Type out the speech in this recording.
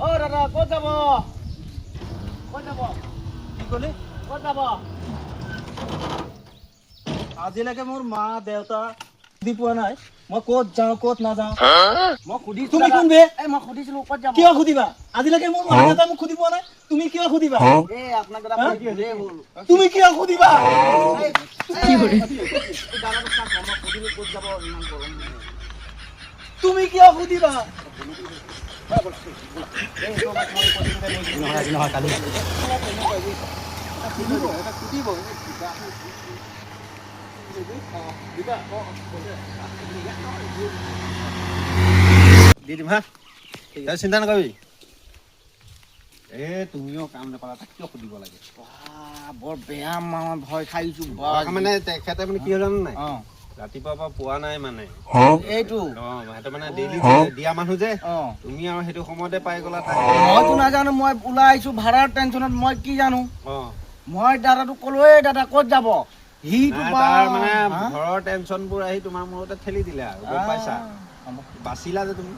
অ দাদা ক'ত যাব? ক'ত যাব? কি ক'লি? ক'ত যাব? আজিলৈকে মোৰ মা দেউতা সুধি পোৱা নাই মই ক'ত যাওঁ ক'ত নাযাওঁ। মই সুধিছো তুমি দাদা। কোন বে? এই মই সুধিছিলো ক'ত যাব? কিয় সুধিবা? আজিলৈকে মোৰ মা দেউতা মোক সুধি পোৱা নাই, তুমি কিয় সুধিবা? এই আপোনাক দাদা মই সুধিলেই হ'ল। তুমি কিয় সুধিবা? কি কৰি? দাদাটো চাওক মই সুধিলো ক'ত যাব ইমান গৰম দিছে। তুমি কিয় সুধিবা? নহয় কালি দি দিম হা, তই চিন্তা নকৰিবি। তুমিও কাম নাপালা তাক কিয় সুধিব লাগে? বৰ বেয়া মই ভয় খাইছো মানে তেখেতে মানে কি হয় জানো নাই, অ ৰাতিপুৱাৰ পৰা পোৱা নাই মানে এইটো সিহঁতে মানে ডেইলি দিয়া মানুহ যে অ তুমি আৰু সেইটো সময়তে পাই গলা তাই। মইতো নাজানো, মই ওলাই আহিছো ভাড়াৰ টেনচনত, মই কি জানো। অ মই দাদাটোক ক'লোৱে দাদা ক'ত যাব, সিটো নাই, তাৰ মানে ঘৰৰ টেনচনবোৰ আহি তোমাৰ মূৰতে ঠেলি দিলে আৰু গম পাইছা, বাচিলা যে তুমি।